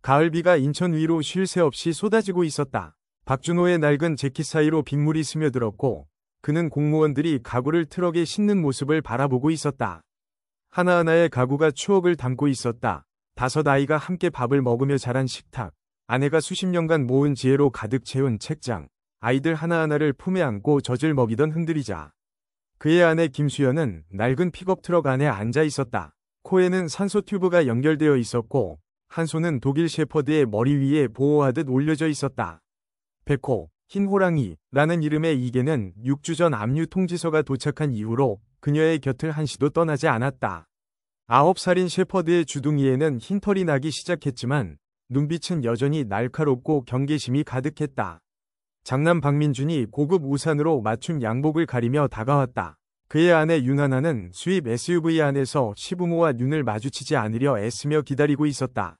가을비가 인천 위로 쉴 새 없이 쏟아지고 있었다. 박준호의 낡은 재킷 사이로 빗물이 스며들었고 그는 공무원들이 가구를 트럭에 싣는 모습을 바라보고 있었다. 하나하나의 가구가 추억을 담고 있었다. 5 아이가 함께 밥을 먹으며 자란 식탁, 아내가 수십 년간 모은 지혜로 가득 채운 책장, 아이들 하나하나를 품에 안고 젖을 먹이던 흔들이자. 그의 아내 김수연은 낡은 픽업 트럭 안에 앉아 있었다. 코에는 산소 튜브가 연결되어 있었고 한 손은 독일 셰퍼드의 머리 위에 보호하듯 올려져 있었다. 백호, 흰 호랑이라는 이름의 이 개는 6주 전 압류 통지서가 도착한 이후로 그녀의 곁을 한시도 떠나지 않았다. 9살인 셰퍼드의 주둥이에는 흰털이 나기 시작했지만 눈빛은 여전히 날카롭고 경계심이 가득했다. 장남 박민준이 고급 우산으로 맞춤 양복을 가리며 다가왔다. 그의 아내 윤하나는 수입 SUV 안에서 시부모와 눈을 마주치지 않으려 애쓰며 기다리고 있었다.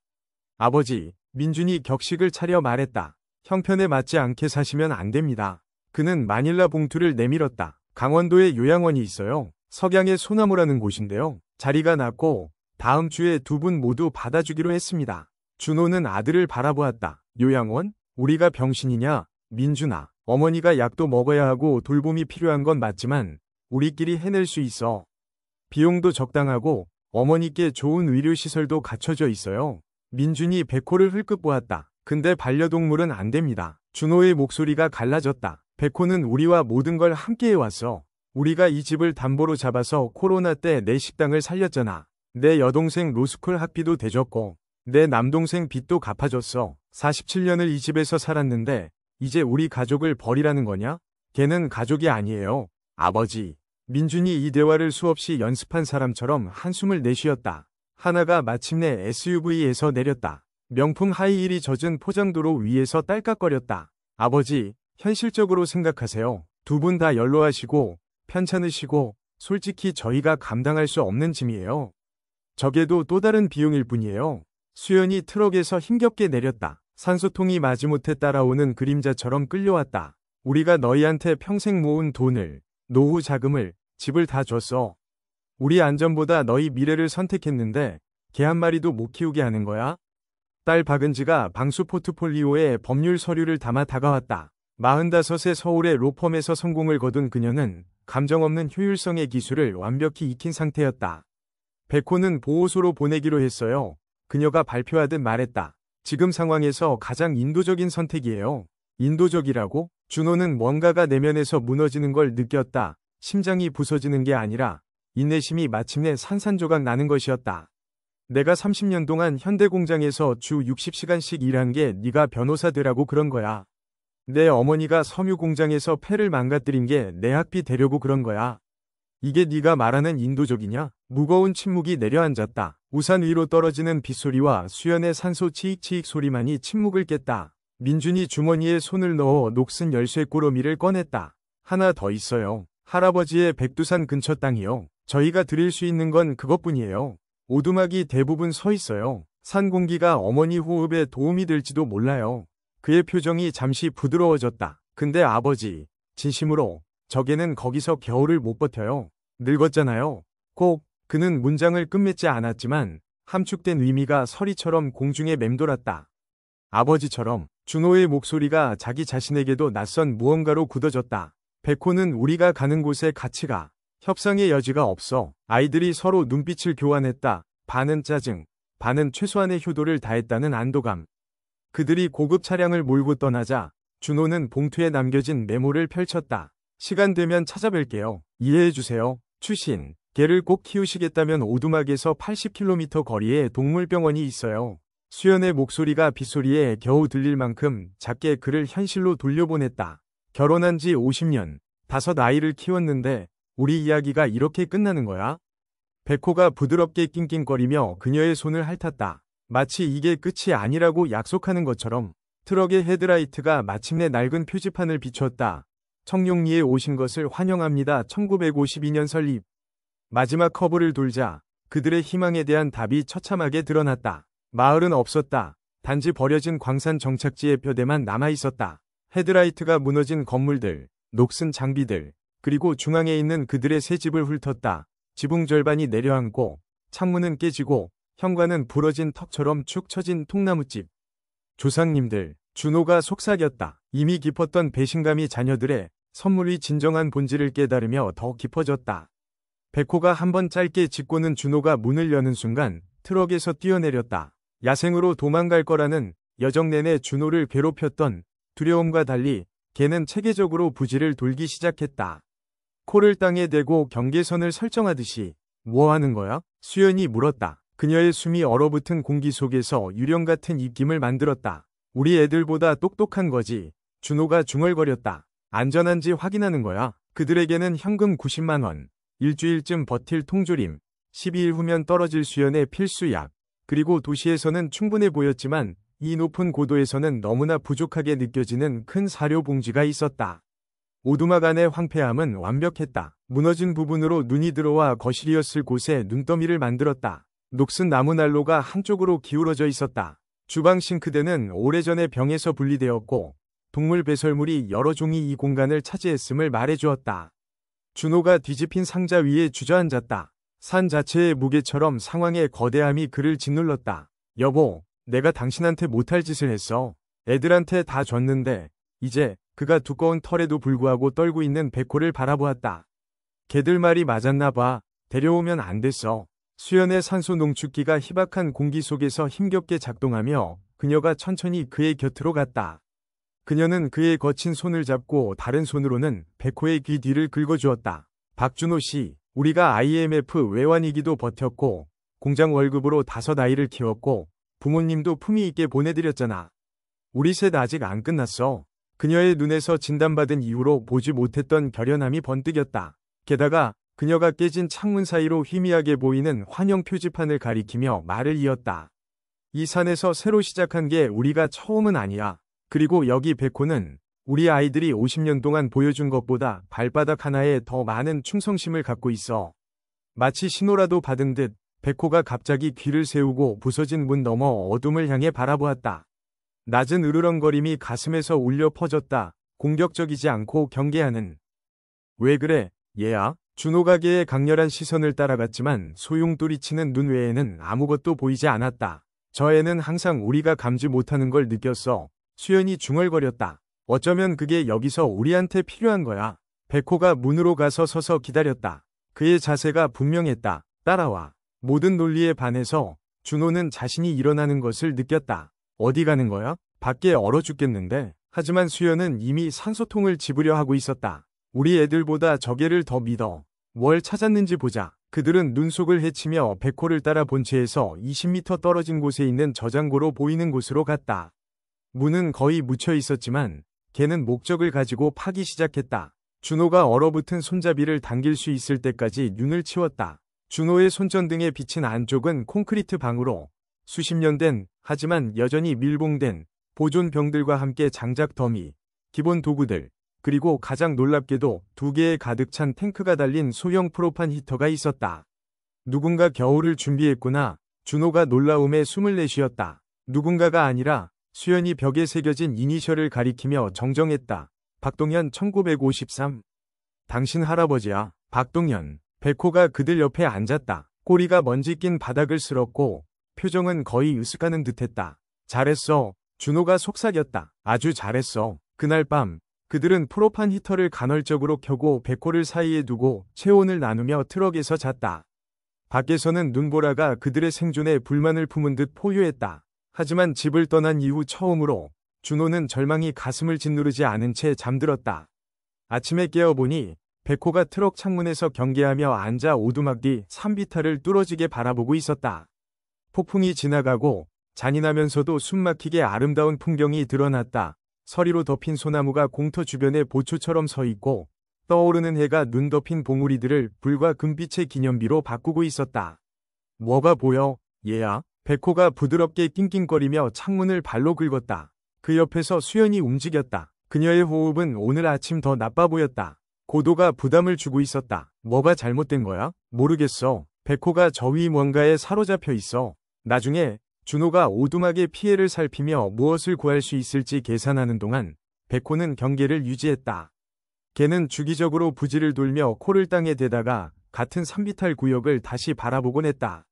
아버지, 민준이 격식을 차려 말했다. 형편에 맞지 않게 사시면 안 됩니다. 그는 마닐라 봉투를 내밀었다. 강원도에 요양원이 있어요. 석양의 소나무라는 곳인데요. 자리가 났고 다음 주에 2분 모두 받아주기로 했습니다. 준호는 아들을 바라보았다. 요양원? 우리가 병신이냐? 민준아, 어머니가 약도 먹어야 하고 돌봄이 필요한 건 맞지만 우리끼리 해낼 수 있어. 비용도 적당하고 어머니께 좋은 의료시설도 갖춰져 있어요. 민준이 백호를 흘끗 보았다. 근데 반려동물은 안 됩니다. 준호의 목소리가 갈라졌다. 백호는 우리와 모든 걸 함께 해왔어. 우리가 이 집을 담보로 잡아서 코로나 때 내 식당을 살렸잖아. 내 여동생 로스쿨 학비도 대줬고 내 남동생 빚도 갚아줬어. 47년을 이 집에서 살았는데 이제 우리 가족을 버리라는 거냐? 걔는 가족이 아니에요. 아버지. 민준이 이 대화를 수없이 연습한 사람처럼 한숨을 내쉬었다. 하나가 마침내 SUV에서 내렸다. 명품 하이힐이 젖은 포장도로 위에서 딸깍거렸다. 아버지, 현실적으로 생각하세요. 2분 다 연로하시고 편찮으시고 솔직히 저희가 감당할 수 없는 짐이에요. 적게도 또 다른 비용일 뿐이에요. 수연이 트럭에서 힘겹게 내렸다. 산소통이 마지못해 따라오는 그림자처럼 끌려왔다. 우리가 너희한테 평생 모은 돈을, 노후 자금을, 집을 다 줬어. 우리 안전보다 너희 미래를 선택했는데 개 한 마리도 못 키우게 하는 거야? 딸 박은지가 방수 포트폴리오에 법률 서류를 담아 다가왔다. 45세 서울의 로펌에서 성공을 거둔 그녀는 감정 없는 효율성의 기술을 완벽히 익힌 상태였다. 백호는 보호소로 보내기로 했어요. 그녀가 발표하듯 말했다. 지금 상황에서 가장 인도적인 선택이에요. 인도적이라고? 준호는 뭔가가 내면에서 무너지는 걸 느꼈다. 심장이 부서지는 게 아니라 인내심이 마침내 산산조각 나는 것이었다. 내가 30년 동안 현대공장에서 주 60시간씩 일한 게 네가 변호사 되라고 그런 거야. 내 어머니가 섬유공장에서 폐를 망가뜨린 게 내 학비 대려고 그런 거야. 이게 네가 말하는 인도적이냐? 무거운 침묵이 내려앉았다. 우산 위로 떨어지는 빗소리와 수연의 산소 치익치익 소리만이 침묵을 깼다. 민준이 주머니에 손을 넣어 녹슨 열쇠 꾸러미를 꺼냈다. 하나 더 있어요. 할아버지의 백두산 근처 땅이요. 저희가 드릴 수 있는 건 그것뿐이에요. 오두막이 대부분 서 있어요. 산 공기가 어머니 호흡에 도움이 될지도 몰라요. 그의 표정이 잠시 부드러워졌다. 근데 아버지, 진심으로, 저게는 거기서 겨울을 못 버텨요. 늙었잖아요. 꼭, 그는 문장을 끝맺지 않았지만 함축된 의미가 서리처럼 공중에 맴돌았다. 아버지처럼. 준호의 목소리가 자기 자신에게도 낯선 무언가로 굳어졌다. 백호는 우리가 가는 곳에 같이 가. 협상의 여지가 없어. 아이들이 서로 눈빛을 교환했다. 반은 짜증, 반은 최소한의 효도를 다했다는 안도감. 그들이 고급 차량을 몰고 떠나자 준호는 봉투에 남겨진 메모를 펼쳤다. 시간 되면 찾아뵐게요. 이해해주세요. 추신. 개를 꼭 키우시겠다면 오두막에서 80km 거리에 동물병원이 있어요. 수연의 목소리가 빗소리에 겨우 들릴 만큼 작게 그를 현실로 돌려보냈다. 결혼한 지 50년, 5 아이를 키웠는데 우리 이야기가 이렇게 끝나는 거야? 백호가 부드럽게 낑낑거리며 그녀의 손을 핥았다. 마치 이게 끝이 아니라고 약속하는 것처럼. 트럭의 헤드라이트가 마침내 낡은 표지판을 비추었다. 청룡리에 오신 것을 환영합니다. 1952년 설립. 마지막 커브를 돌자 그들의 희망에 대한 답이 처참하게 드러났다. 마을은 없었다. 단지 버려진 광산 정착지의 뼈대만 남아있었다. 헤드라이트가 무너진 건물들, 녹슨 장비들, 그리고 중앙에 있는 그들의 새 집을 훑었다. 지붕 절반이 내려앉고 창문은 깨지고 현관은 부러진 턱처럼 축 처진 통나무집. 조상님들, 준호가 속삭였다. 이미 깊었던 배신감이 자녀들의 선물이 진정한 본질을 깨달으며 더 깊어졌다. 백호가 한번 짧게 짚고는 준호가 문을 여는 순간 트럭에서 뛰어내렸다. 야생으로 도망갈 거라는 여정 내내 준호를 괴롭혔던 두려움과 달리 걔는 체계적으로 부지를 돌기 시작했다. 코를 땅에 대고 경계선을 설정하듯이 뭐 하는 거야? 수연이 물었다. 그녀의 숨이 얼어붙은 공기 속에서 유령 같은 입김을 만들었다. 우리 애들보다 똑똑한 거지. 준호가 중얼거렸다. 안전한지 확인하는 거야. 그들에게는 현금 90만 원, 일주일쯤 버틸 통조림, 12일 후면 떨어질 수연의 필수약, 그리고 도시에서는 충분해 보였지만 이 높은 고도에서는 너무나 부족하게 느껴지는 큰 사료 봉지가 있었다. 오두막 안의 황폐함은 완벽했다. 무너진 부분으로 눈이 들어와 거실이었을 곳에 눈더미를 만들었다. 녹슨 나무 난로가 한쪽으로 기울어져 있었다. 주방 싱크대는 오래전에 병에서 분리되었고 동물 배설물이 여러 종이 이 공간을 차지했음을 말해주었다. 준호가 뒤집힌 상자 위에 주저앉았다. 산 자체의 무게처럼 상황의 거대함이 그를 짓눌렀다. 여보, 내가 당신한테 못할 짓을 했어. 애들한테 다 줬는데 이제. 그가 두꺼운 털에도 불구하고 떨고 있는 백호를 바라보았다. 걔들 말이 맞았나 봐. 데려오면 안 됐어. 수연의 산소 농축기가 희박한 공기 속에서 힘겹게 작동하며 그녀가 천천히 그의 곁으로 갔다. 그녀는 그의 거친 손을 잡고 다른 손으로는 백호의 귀 뒤를 긁어주었다. 박준호 씨, 우리가 IMF 외환위기도 버텼고 공장 월급으로 5 아이를 키웠고 부모님도 품위 있게 보내드렸잖아. 우리 셋 아직 안 끝났어. 그녀의 눈에서 진단받은 이후로 보지 못했던 결연함이 번뜩였다. 게다가 그녀가 깨진 창문 사이로 희미하게 보이는 환영 표지판을 가리키며 말을 이었다. 이 산에서 새로 시작한 게 우리가 처음은 아니야. 그리고 여기 백호는 우리 아이들이 50년 동안 보여준 것보다 발바닥 하나에 더 많은 충성심을 갖고 있어. 마치 신호라도 받은 듯 백호가 갑자기 귀를 세우고 부서진 문 너머 어둠을 향해 바라보았다. 낮은 으르렁거림이 가슴에서 울려 퍼졌다. 공격적이지 않고 경계하는. 왜 그래, 얘야? 준호가 걔의 강렬한 시선을 따라갔지만 소용돌이치는 눈 외에는 아무것도 보이지 않았다. 저 애는 항상 우리가 감지 못하는 걸 느꼈어. 수연이 중얼거렸다. 어쩌면 그게 여기서 우리한테 필요한 거야. 백호가 문으로 가서 서서 기다렸다. 그의 자세가 분명했다. 따라와. 모든 논리에 반해서 준호는 자신이 일어나는 것을 느꼈다. 어디 가는 거야? 밖에 얼어 죽겠는데. 하지만 수연은 이미 산소통을 집으려 하고 있었다. 우리 애들보다 저개를 더 믿어. 뭘 찾았는지 보자. 그들은 눈속을 헤치며 백호를 따라 본체에서 20m 떨어진 곳에 있는 저장고로 보이는 곳으로 갔다. 문은 거의 묻혀 있었지만 걔는 목적을 가지고 파기 시작했다. 준호가 얼어붙은 손잡이를 당길 수 있을 때까지 눈을 치웠다. 준호의 손전등에 비친 안쪽은 콘크리트 방으로 수십 년 된, 하지만 여전히 밀봉된 보존병들과 함께 장작 더미, 기본 도구들, 그리고 가장 놀랍게도 2개의 가득 찬 탱크가 달린 소형 프로판 히터가 있었다. 누군가 겨울을 준비했구나. 준호가 놀라움에 숨을 내쉬었다. 누군가가 아니라 수연이 벽에 새겨진 이니셜을 가리키며 정정했다. 박동현 1953. 당신 할아버지야. 박동현. 백호가 그들 옆에 앉았다. 꼬리가 먼지 낀 바닥을 쓸었고 표정은 거의 으쓱하는 듯했다. 잘했어. 준호가 속삭였다. 아주 잘했어. 그날 밤 그들은 프로판 히터를 간헐적으로 켜고 백호를 사이에 두고 체온을 나누며 트럭에서 잤다. 밖에서는 눈보라가 그들의 생존에 불만을 품은 듯 포효했다. 하지만 집을 떠난 이후 처음으로 준호는 절망이 가슴을 짓누르지 않은 채 잠들었다. 아침에 깨어보니 백호가 트럭 창문에서 경계하며 앉아 오두막 뒤 산비탈을 뚫어지게 바라보고 있었다. 폭풍이 지나가고 잔인하면서도 숨막히게 아름다운 풍경이 드러났다. 서리로 덮인 소나무가 공터 주변에 보초처럼 서 있고 떠오르는 해가 눈 덮인 봉우리들을 불과 금빛의 기념비로 바꾸고 있었다. 뭐가 보여, 얘야? 백호가 부드럽게 낑낑거리며 창문을 발로 긁었다. 그 옆에서 수연이 움직였다. 그녀의 호흡은 오늘 아침 더 나빠 보였다. 고도가 부담을 주고 있었다. 뭐가 잘못된 거야? 모르겠어. 백호가 저 위 뭔가에 사로잡혀 있어. 나중에 준호가 오두막의 피해를 살피며 무엇을 구할 수 있을지 계산하는 동안 백호는 경계를 유지했다. 걔는 주기적으로 부지를 돌며 코를 땅에 대다가 같은 산비탈 구역을 다시 바라보곤 했다.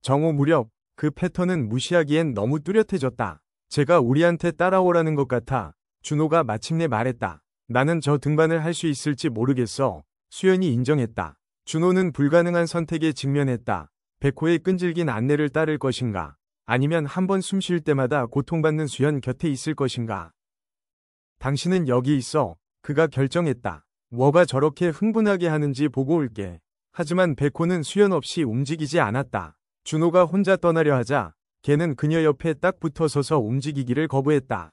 정오 무렵 그 패턴은 무시하기엔 너무 뚜렷해졌다. 제가 우리한테 따라오라는 것 같아. 준호가 마침내 말했다. 나는 저 등반을 할 수 있을지 모르겠어. 수연이 인정했다. 준호는 불가능한 선택에 직면했다. 백호의 끈질긴 안내를 따를 것인가? 아니면 한 번 숨 쉴 때마다 고통받는 수연 곁에 있을 것인가? 당신은 여기 있어. 그가 결정했다. 뭐가 저렇게 흥분하게 하는지 보고 올게. 하지만 백호는 수연 없이 움직이지 않았다. 준호가 혼자 떠나려 하자 걔는 그녀 옆에 딱 붙어서서 움직이기를 거부했다.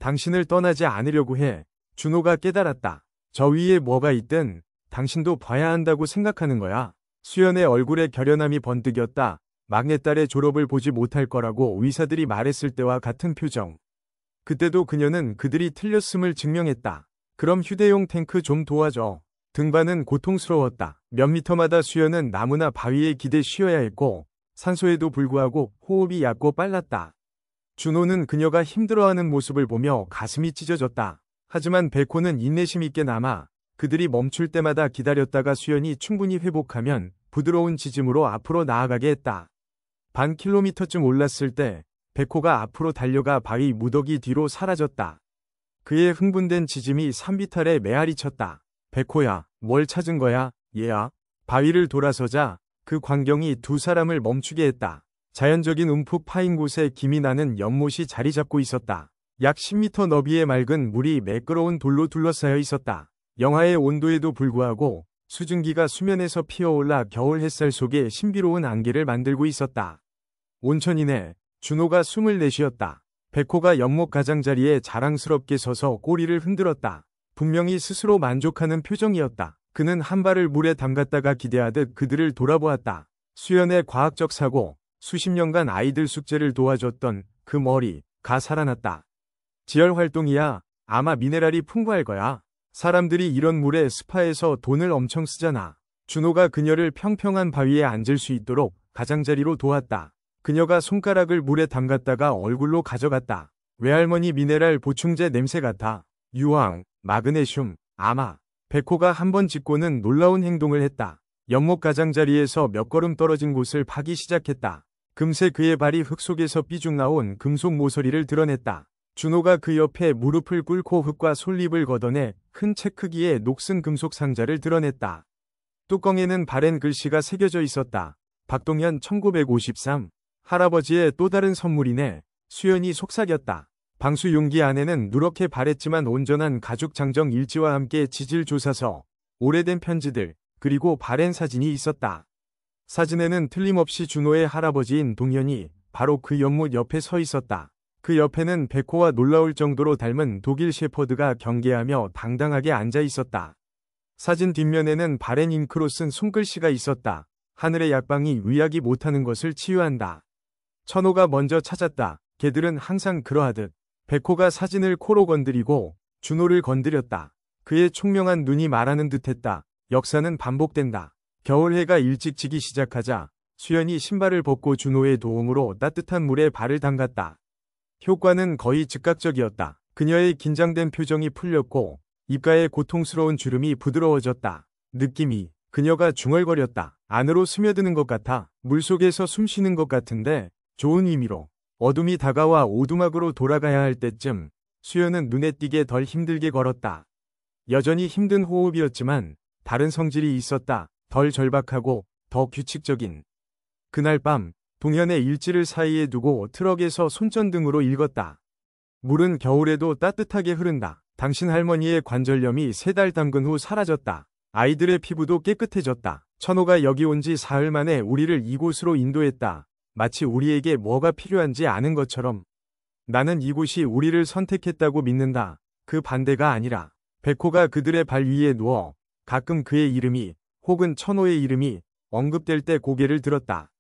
당신을 떠나지 않으려고 해. 준호가 깨달았다. 저 위에 뭐가 있든 당신도 봐야 한다고 생각하는 거야. 수연의 얼굴에 결연함이 번뜩였다. 막내딸의 졸업을 보지 못할 거라고 의사들이 말했을 때와 같은 표정. 그때도 그녀는 그들이 틀렸음을 증명했다. 그럼 휴대용 탱크 좀 도와줘. 등반은 고통스러웠다. 몇 미터마다 수연은 나무나 바위에 기대 쉬어야 했고 산소에도 불구하고 호흡이 얕고 빨랐다. 준호는 그녀가 힘들어하는 모습을 보며 가슴이 찢어졌다. 하지만 백호는 인내심 있게 남아 그들이 멈출 때마다 기다렸다가 수연이 충분히 회복하면 부드러운 지짐으로 앞으로 나아가게 했다. 반 킬로미터쯤 올랐을 때 백호가 앞으로 달려가 바위 무더기 뒤로 사라졌다. 그의 흥분된 지짐이 산비탈에 메아리 쳤다. 백호야, 뭘 찾은 거야? 얘야. 바위를 돌아서자 그 광경이 두 사람을 멈추게 했다. 자연적인 움푹 파인 곳에 김이 나는 연못이 자리 잡고 있었다. 약 10m 너비의 맑은 물이 매끄러운 돌로 둘러싸여 있었다. 영하의 온도에도 불구하고 수증기가 수면에서 피어올라 겨울 햇살 속에 신비로운 안개를 만들고 있었다. 온천이네. 준호가 숨을 내쉬었다. 백호가 연못 가장자리에 자랑스럽게 서서 꼬리를 흔들었다. 분명히 스스로 만족하는 표정이었다. 그는 한 발을 물에 담갔다가 기대하듯 그들을 돌아보았다. 수연의 과학적 사고, 수십 년간 아이들 숙제를 도와줬던 그 머리가 살아났다. 지열 활동이야. 아마 미네랄이 풍부할 거야. 사람들이 이런 물에 스파에서 돈을 엄청 쓰잖아. 준호가 그녀를 평평한 바위에 앉을 수 있도록 가장자리로 도왔다. 그녀가 손가락을 물에 담갔다가 얼굴로 가져갔다. 외할머니 미네랄 보충제 냄새 같아. 유황, 마그네슘, 아마. 백호가 한 번 짚고는 놀라운 행동을 했다. 연못 가장자리에서 몇 걸음 떨어진 곳을 파기 시작했다. 금세 그의 발이 흙 속에서 삐죽 나온 금속 모서리를 드러냈다. 준호가 그 옆에 무릎을 꿇고 흙과 솔잎을 걷어내 큰 책 크기의 녹슨 금속 상자를 드러냈다. 뚜껑에는 바랜 글씨가 새겨져 있었다. 박동현 1953. 할아버지의 또 다른 선물이네. 수연이 속삭였다. 방수 용기 안에는 누렇게 바랬지만 온전한 가죽 장정 일지와 함께 지질 조사서, 오래된 편지들, 그리고 바랜 사진이 있었다. 사진에는 틀림없이 준호의 할아버지인 동현이 바로 그 연못 옆에 서 있었다. 그 옆에는 백호와 놀라울 정도로 닮은 독일 셰퍼드가 경계하며 당당하게 앉아 있었다. 사진 뒷면에는 바랜 잉크로 쓴 손글씨가 있었다. 하늘의 약방이 의학이 못하는 것을 치유한다. 천호가 먼저 찾았다. 걔들은 항상 그러하듯. 백호가 사진을 코로 건드리고 준호를 건드렸다. 그의 총명한 눈이 말하는 듯했다. 역사는 반복된다. 겨울해가 일찍 지기 시작하자 수연이 신발을 벗고 준호의 도움으로 따뜻한 물에 발을 담갔다. 효과는 거의 즉각적이었다. 그녀의 긴장된 표정이 풀렸고 입가에 고통스러운 주름이 부드러워졌다. 느낌이 그녀가 중얼거렸다. 안으로 스며드는 것 같아. 물속에서 숨 쉬는 것 같은데 좋은 의미로. 어둠이 다가와 오두막으로 돌아가야 할 때쯤 수연은 눈에 띄게 덜 힘들게 걸었다. 여전히 힘든 호흡이었지만 다른 성질이 있었다. 덜 절박하고 더 규칙적인. 그날 밤 동현의 일지를 사이에 두고 트럭에서 손전등으로 읽었다. 물은 겨울에도 따뜻하게 흐른다. 당신 할머니의 관절염이 3달 담근 후 사라졌다. 아이들의 피부도 깨끗해졌다. 천호가 여기 온 지 사흘 만에 우리를 이곳으로 인도했다. 마치 우리에게 뭐가 필요한지 아는 것처럼. 나는 이곳이 우리를 선택했다고 믿는다. 그 반대가 아니라. 백호가 그들의 발 위에 누워 가끔 그의 이름이 혹은 천호의 이름이 언급될 때 고개를 들었다.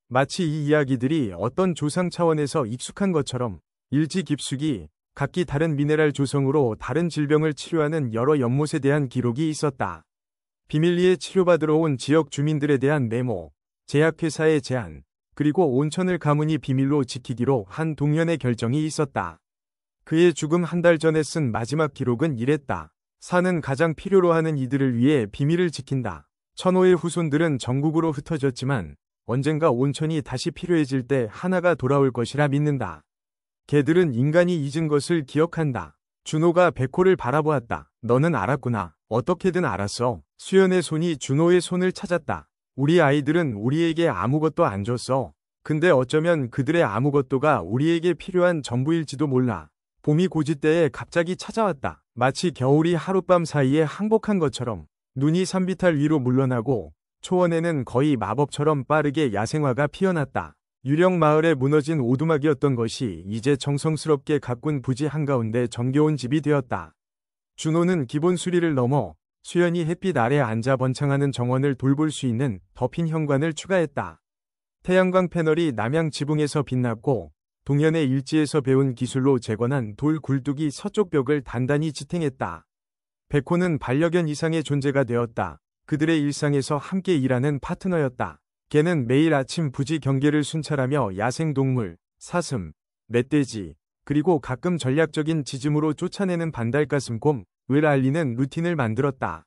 마치 이 이야기들이 어떤 조상 차원에서 익숙한 것처럼. 일지 깊숙이 각기 다른 미네랄 조성으로 다른 질병을 치료하는 여러 연못에 대한 기록이 있었다. 비밀리에 치료받으러 온 지역 주민들에 대한 메모, 제약회사의 제안, 그리고 온천을 가문이 비밀로 지키기로 한 동현의 결정이 있었다. 그의 죽음 한 달 전에 쓴 마지막 기록은 이랬다. 산은 가장 필요로 하는 이들을 위해 비밀을 지킨다. 천호의 후손들은 전국으로 흩어졌지만 언젠가 온천이 다시 필요해질 때 하나가 돌아올 것이라 믿는다. 개들은 인간이 잊은 것을 기억한다. 준호가 백호를 바라보았다. 너는 알았구나. 어떻게든 알았어. 수연의 손이 준호의 손을 찾았다. 우리 아이들은 우리에게 아무것도 안 줬어. 근데 어쩌면 그들의 아무것도가 우리에게 필요한 전부일지도 몰라. 봄이 고지때에 갑자기 찾아왔다. 마치 겨울이 하룻밤 사이에 항복한 것처럼 눈이 산비탈 위로 물러나고 초원에는 거의 마법처럼 빠르게 야생화가 피어났다. 유령 마을에 무너진 오두막이었던 것이 이제 정성스럽게 가꾼 부지 한가운데 정겨운 집이 되었다. 준호는 기본 수리를 넘어 수연이 햇빛 아래 앉아 번창하는 정원을 돌볼 수 있는 덮인 현관을 추가했다. 태양광 패널이 남양 지붕에서 빛났고 동현의 일지에서 배운 기술로 재건한 돌 굴뚝이 서쪽 벽을 단단히 지탱했다. 백호는 반려견 이상의 존재가 되었다. 그들의 일상에서 함께 일하는 파트너였다. 개는 매일 아침 부지 경계를 순찰하며 야생동물, 사슴, 멧돼지, 그리고 가끔 전략적인 지짐으로 쫓아내는 반달가슴곰을 알리는 루틴을 만들었다.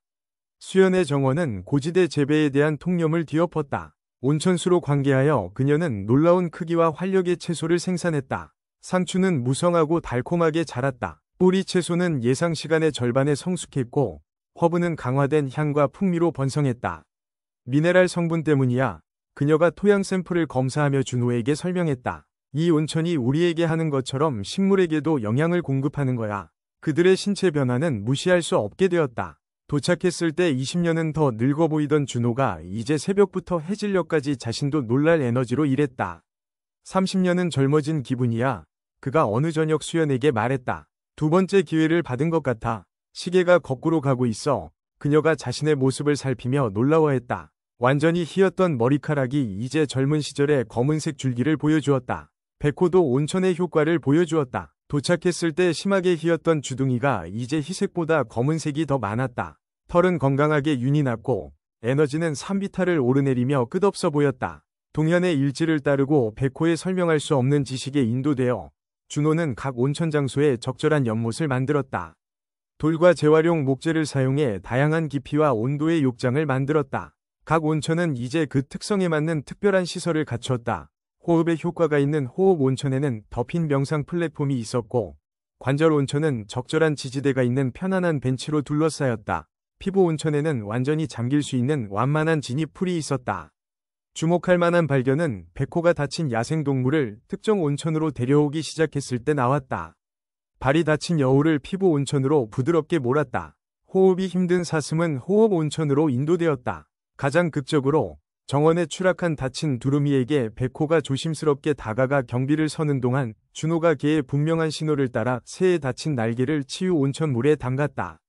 수연의 정원은 고지대 재배에 대한 통념을 뒤엎었다. 온천수로 관계하여 그녀는 놀라운 크기와 활력의 채소를 생산했다. 상추는 무성하고 달콤하게 자랐다. 뿌리 채소는 예상 시간의 절반에 성숙했고 허브는 강화된 향과 풍미로 번성했다. 미네랄 성분 때문이야. 그녀가 토양 샘플을 검사하며 준호에게 설명했다. 이 온천이 우리에게 하는 것처럼 식물에게도 영양을 공급하는 거야. 그들의 신체 변화는 무시할 수 없게 되었다. 도착했을 때 20년은 더 늙어 보이던 준호가 이제 새벽부터 해질녘까지 자신도 놀랄 에너지로 일했다. 30년은 젊어진 기분이야. 그가 어느 저녁 수연에게 말했다. 두 번째 기회를 받은 것 같아. 시계가 거꾸로 가고 있어. 그녀가 자신의 모습을 살피며 놀라워했다. 완전히 희었던 머리카락이 이제 젊은 시절의 검은색 줄기를 보여주었다. 백호도 온천의 효과를 보여주었다. 도착했을 때 심하게 희었던 주둥이가 이제 희색보다 검은색이 더 많았다. 털은 건강하게 윤이 났고 에너지는 산비탈을 오르내리며 끝없어 보였다. 동현의 일지를 따르고 백호의 설명할 수 없는 지식에 인도되어 준호는 각 온천 장소에 적절한 연못을 만들었다. 돌과 재활용 목재를 사용해 다양한 깊이와 온도의 욕장을 만들었다. 각 온천은 이제 그 특성에 맞는 특별한 시설을 갖추었다. 호흡에 효과가 있는 호흡 온천에는 덮인 명상 플랫폼이 있었고 관절 온천은 적절한 지지대가 있는 편안한 벤치로 둘러싸였다. 피부 온천에는 완전히 잠길 수 있는 완만한 진입풀이 있었다. 주목할 만한 발견은 백호가 다친 야생동물을 특정 온천으로 데려오기 시작했을 때 나왔다. 발이 다친 여우를 피부 온천으로 부드럽게 몰았다. 호흡이 힘든 사슴은 호흡 온천으로 인도되었다. 가장 극적으로 정원에 추락한 다친 두루미에게 백호가 조심스럽게 다가가 경비를 서는 동안 준호가 개의 분명한 신호를 따라 새의 다친 날개를 치유 온천물에 담갔다.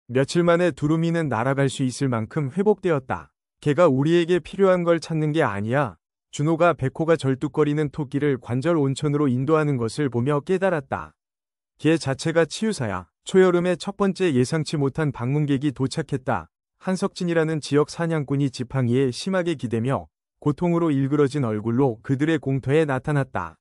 며칠 만에 두루미는 날아갈 수 있을 만큼 회복되었다. 개가 우리에게 필요한 걸 찾는 게 아니야. 준호가 백호가 절뚝거리는 토끼를 관절 온천으로 인도하는 것을 보며 깨달았다. 개 자체가 치유사야. 초여름에 첫 번째 예상치 못한 방문객이 도착했다. 한석진이라는 지역 사냥꾼이 지팡이에 심하게 기대며 고통으로 일그러진 얼굴로 그들의 공터에 나타났다.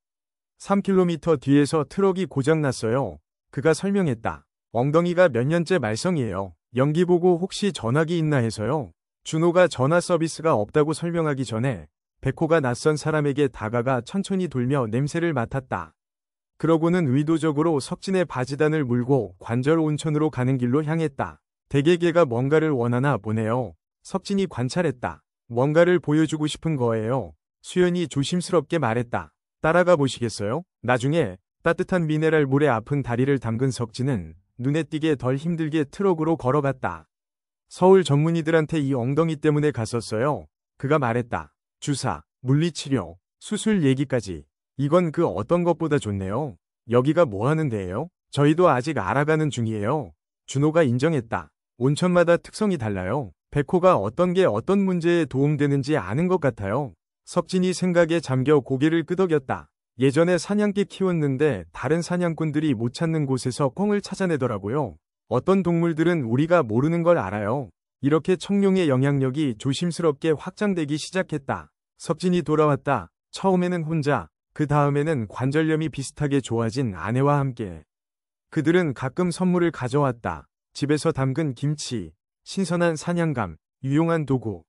3km 뒤에서 트럭이 고장났어요. 그가 설명했다. 엉덩이가 몇 년째 말썽이에요. 연기 보고 혹시 전화기 있나 해서요. 준호가 전화 서비스가 없다고 설명하기 전에 백호가 낯선 사람에게 다가가 천천히 돌며 냄새를 맡았다. 그러고는 의도적으로 석진의 바지단을 물고 관절 온천으로 가는 길로 향했다. 대개 개가 뭔가를 원하나 보네요. 석진이 관찰했다. 뭔가를 보여주고 싶은 거예요. 수연이 조심스럽게 말했다. 따라가 보시겠어요? 나중에 따뜻한 미네랄 물에 아픈 다리를 담근 석진은 눈에 띄게 덜 힘들게 트럭으로 걸어갔다. 서울 전문의들한테 이 엉덩이 때문에 갔었어요. 그가 말했다. 주사, 물리치료, 수술 얘기까지. 이건 그 어떤 것보다 좋네요. 여기가 뭐 하는 데예요? 저희도 아직 알아가는 중이에요. 준호가 인정했다. 온천마다 특성이 달라요. 백호가 어떤 게 어떤 문제에 도움되는지 아는 것 같아요. 석진이 생각에 잠겨 고개를 끄덕였다. 예전에 사냥개 키웠는데 다른 사냥꾼들이 못 찾는 곳에서 콩을 찾아내더라고요. 어떤 동물들은 우리가 모르는 걸 알아요. 이렇게 청룡의 영향력이 조심스럽게 확장되기 시작했다. 석진이 돌아왔다. 처음에는 혼자, 그 다음에는 관절염이 비슷하게 좋아진 아내와 함께. 그들은 가끔 선물을 가져왔다. 집에서 담근 김치, 신선한 사냥감, 유용한 도구.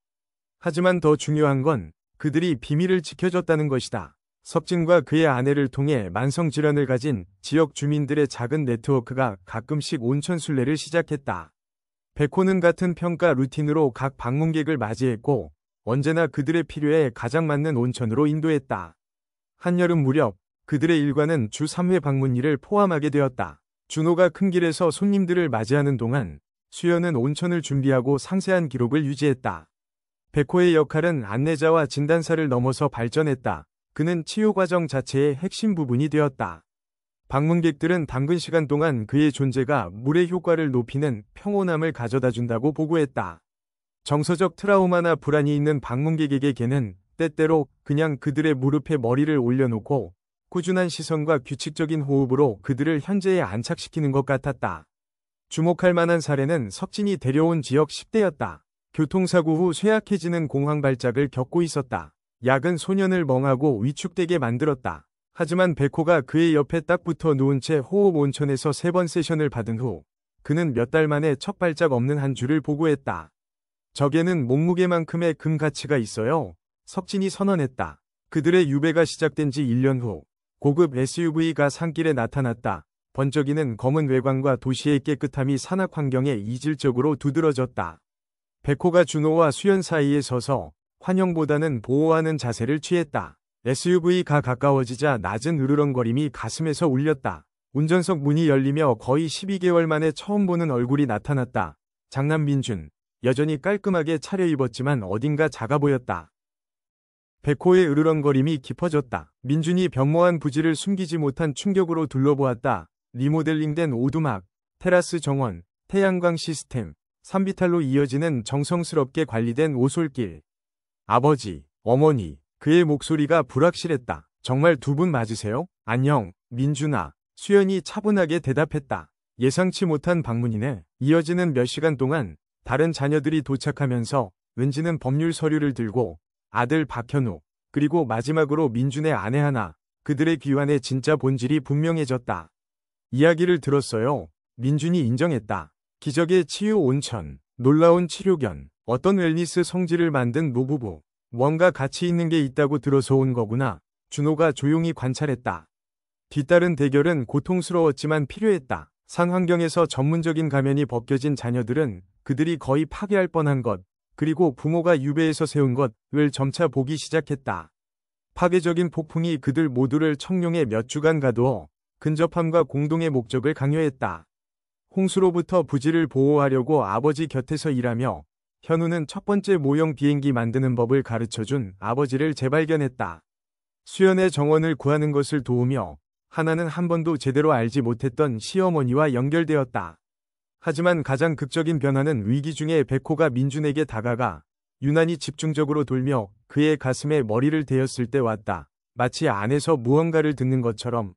하지만 더 중요한 건 그들이 비밀을 지켜줬다는 것이다. 석진과 그의 아내를 통해 만성질환을 가진 지역 주민들의 작은 네트워크가 가끔씩 온천 순례를 시작했다. 백호는 같은 평가 루틴으로 각 방문객을 맞이했고 언제나 그들의 필요에 가장 맞는 온천으로 인도했다. 한여름 무렵 그들의 일과는 주 3회 방문일을 포함하게 되었다. 준호가 큰 길에서 손님들을 맞이하는 동안 수연은 온천을 준비하고 상세한 기록을 유지했다. 백호의 역할은 안내자와 진단사를 넘어서 발전했다. 그는 치유 과정 자체의 핵심 부분이 되었다. 방문객들은 담근 시간 동안 그의 존재가 물의 효과를 높이는 평온함을 가져다 준다고 보고했다. 정서적 트라우마나 불안이 있는 방문객에게 걔는 때때로 그냥 그들의 무릎에 머리를 올려놓고 꾸준한 시선과 규칙적인 호흡으로 그들을 현재에 안착시키는 것 같았다. 주목할 만한 사례는 석진이 데려온 지역 10대였다. 교통사고 후 쇠약해지는 공황 발작을 겪고 있었다. 약은 소년을 멍하고 위축되게 만들었다. 하지만 백호가 그의 옆에 딱 붙어 누운 채 호흡 온천에서 3번 세션을 받은 후 그는 몇 달 만에 첫 발작 없는 한 주를 보고했다. 적에는 몸무게만큼의 금 가치가 있어요. 석진이 선언했다. 그들의 유배가 시작된 지 1년 후 고급 SUV가 산길에 나타났다. 번쩍이는 검은 외관과 도시의 깨끗함이 산악 환경에 이질적으로 두드러졌다. 백호가 준호와 수연 사이에 서서 환영보다는 보호하는 자세를 취했다. SUV가 가까워지자 낮은 으르렁거림이 가슴에서 울렸다. 운전석 문이 열리며 거의 12개월 만에 처음 보는 얼굴이 나타났다. 장남 민준. 여전히 깔끔하게 차려입었지만 어딘가 작아 보였다. 백호의 으르렁거림이 깊어졌다. 민준이 변모한 부지를 숨기지 못한 충격으로 둘러보았다. 리모델링된 오두막, 테라스 정원, 태양광 시스템, 산비탈로 이어지는 정성스럽게 관리된 오솔길. 아버지, 어머니, 그의 목소리가 불확실했다. 정말 두 분 맞으세요? 안녕, 민준아. 수연이 차분하게 대답했다. 예상치 못한 방문이네. 이어지는 몇 시간 동안 다른 자녀들이 도착하면서 은지는 법률 서류를 들고 아들 박현우, 그리고 마지막으로 민준의 아내 하나, 그들의 귀환의 진짜 본질이 분명해졌다. 이야기를 들었어요. 민준이 인정했다. 기적의 치유 온천, 놀라운 치료견, 어떤 웰니스 성지를 만든 노부부. 뭔가 가치 있는 게 있다고 들어서 온 거구나. 준호가 조용히 관찰했다. 뒤따른 대결은 고통스러웠지만 필요했다. 산 환경에서 전문적인 가면이 벗겨진 자녀들은 그들이 거의 파괴할 뻔한 것, 그리고 부모가 유배에서 세운 것을 점차 보기 시작했다. 파괴적인 폭풍이 그들 모두를 청룡에 몇 주간 가두어 근접함과 공동의 목적을 강요했다. 홍수로부터 부지를 보호하려고 아버지 곁에서 일하며 현우는 첫 번째 모형 비행기 만드는 법을 가르쳐준 아버지를 재발견했다. 수연의 정원을 구하는 것을 도우며 하나는 한 번도 제대로 알지 못했던 시어머니와 연결되었다. 하지만 가장 극적인 변화는 위기 중에 백호가 민준에게 다가가 유난히 집중적으로 돌며 그의 가슴에 머리를 대었을 때 왔다. 마치 안에서 무언가를 듣는 것처럼.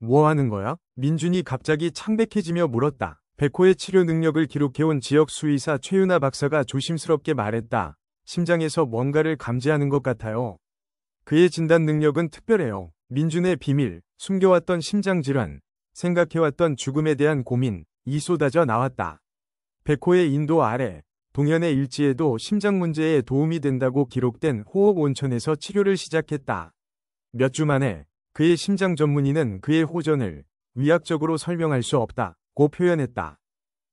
뭐 하는 거야? 민준이 갑자기 창백해지며 물었다. 백호의 치료 능력을 기록해온 지역 수의사 최윤아 박사가 조심스럽게 말했다. 심장에서 뭔가를 감지하는 것 같아요. 그의 진단 능력은 특별해요. 민준의 비밀, 숨겨왔던 심장질환, 생각해왔던 죽음에 대한 고민, 이 쏟아져 나왔다. 백호의 인도 아래, 동현의 일지에도 심장 문제에 도움이 된다고 기록된 호흡 온천에서 치료를 시작했다. 몇 주 만에 그의 심장 전문의는 그의 호전을 의학적으로 설명할 수 없다고 표현했다.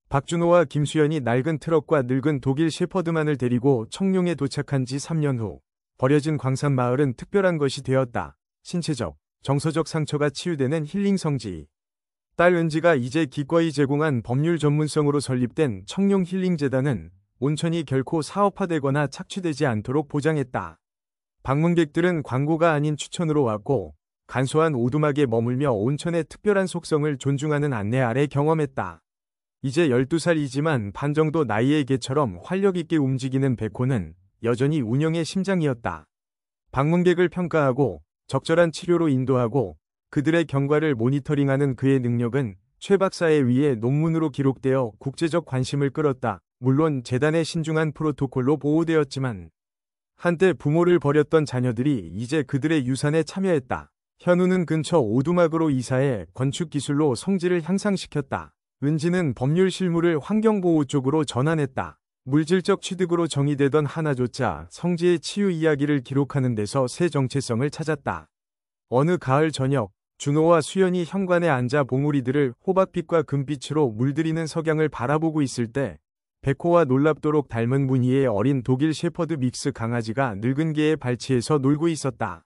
박준호와 김수연이 낡은 트럭과 늙은 독일 셰퍼드만을 데리고 청룡에 도착한 지 3년 후 버려진 광산 마을은 특별한 것이 되었다. 신체적, 정서적 상처가 치유되는 힐링 성지. 딸 은지가 이제 기꺼이 제공한 법률 전문성으로 설립된 청룡 힐링재단은 온천이 결코 사업화되거나 착취되지 않도록 보장했다. 방문객들은 광고가 아닌 추천으로 왔고 간소한 오두막에 머물며 온천의 특별한 속성을 존중하는 안내 아래 경험했다. 이제 12살이지만 반 정도 나이의 개처럼 활력 있게 움직이는 백호는 여전히 운영의 심장이었다. 방문객을 평가하고 적절한 치료로 인도하고 그들의 경과를 모니터링하는 그의 능력은 최 박사에 의해 논문으로 기록되어 국제적 관심을 끌었다. 물론 재단의 신중한 프로토콜로 보호되었지만 한때 부모를 버렸던 자녀들이 이제 그들의 유산에 참여했다. 현우는 근처 오두막으로 이사해 건축기술로 성질을 향상시켰다. 은지는 법률 실무를 환경보호 쪽으로 전환했다. 물질적 취득으로 정의되던 하나조차 성지의 치유 이야기를 기록하는 데서 새 정체성을 찾았다. 어느 가을 저녁, 준호와 수연이 현관에 앉아 봉우리들을 호박빛과 금빛으로 물들이는 석양을 바라보고 있을 때 백호와 놀랍도록 닮은 무늬의 어린 독일 셰퍼드 믹스 강아지가 늙은 개의 발치에서 놀고 있었다.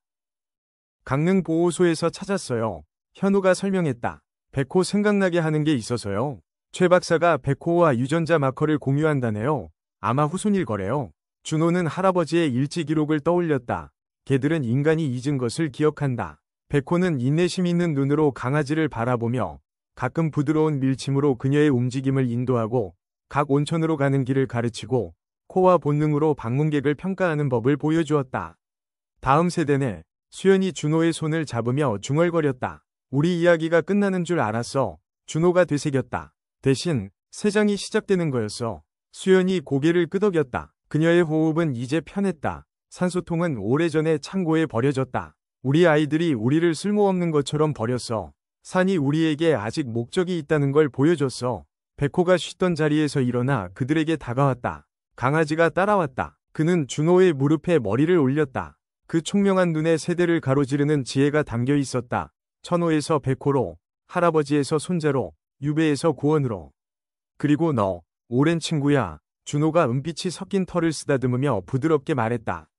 강릉 보호소에서 찾았어요. 현우가 설명했다. 백호 생각나게 하는 게 있어서요. 최 박사가 백호와 유전자 마커를 공유한다네요. 아마 후손일 거래요. 준호는 할아버지의 일지 기록을 떠올렸다. 개들은 인간이 잊은 것을 기억한다. 백호는 인내심 있는 눈으로 강아지를 바라보며 가끔 부드러운 밀침으로 그녀의 움직임을 인도하고 각 온천으로 가는 길을 가르치고 코와 본능으로 방문객을 평가하는 법을 보여주었다. 다음 세대네. 수연이 준호의 손을 잡으며 중얼거렸다. 우리 이야기가 끝나는 줄 알았어. 준호가 되새겼다. 대신 세장이 시작되는 거였어. 수연이 고개를 끄덕였다. 그녀의 호흡은 이제 편했다. 산소통은 오래전에 창고에 버려졌다. 우리 아이들이 우리를 쓸모없는 것처럼 버렸어. 산이 우리에게 아직 목적이 있다는 걸 보여줬어. 백호가 쉬던 자리에서 일어나 그들에게 다가왔다. 강아지가 따라왔다. 그는 준호의 무릎에 머리를 올렸다. 그 총명한 눈에 세대를 가로지르는 지혜가 담겨 있었다. 천호에서 백호로, 할아버지에서 손자로, 유배에서 구원으로. 그리고 너, 오랜 친구야. 준호가 은빛이 섞인 털을 쓰다듬으며 부드럽게 말했다.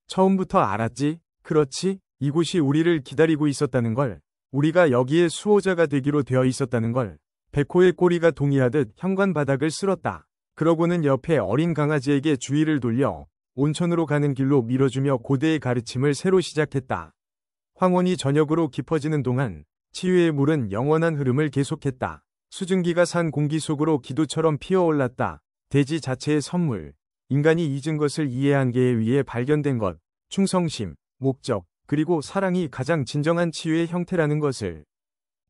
처음부터 알았지? 그렇지? 이곳이 우리를 기다리고 있었다는 걸. 우리가 여기에 수호자가 되기로 되어 있었다는 걸. 백호의 꼬리가 동의하듯 현관 바닥을 쓸었다. 그러고는 옆에 어린 강아지에게 주의를 돌려 온천으로 가는 길로 밀어주며 고대의 가르침을 새로 시작했다. 황혼이 저녁으로 깊어지는 동안 치유의 물은 영원한 흐름을 계속했다. 수증기가 산 공기 속으로 기도처럼 피어올랐다. 대지 자체의 선물, 인간이 잊은 것을 이해한 개에 의해 발견된 것, 충성심, 목적, 그리고 사랑이 가장 진정한 치유의 형태라는 것을.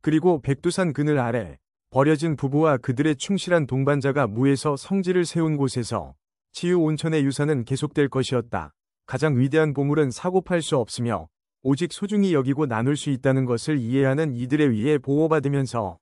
그리고 백두산 그늘 아래 버려진 부부와 그들의 충실한 동반자가 무에서 성지를 세운 곳에서 치유 온천의 유산은 계속될 것이었다. 가장 위대한 보물은 사고 팔 수 없으며 오직 소중히 여기고 나눌 수 있다는 것을 이해하는 이들에 의해 보호받으면서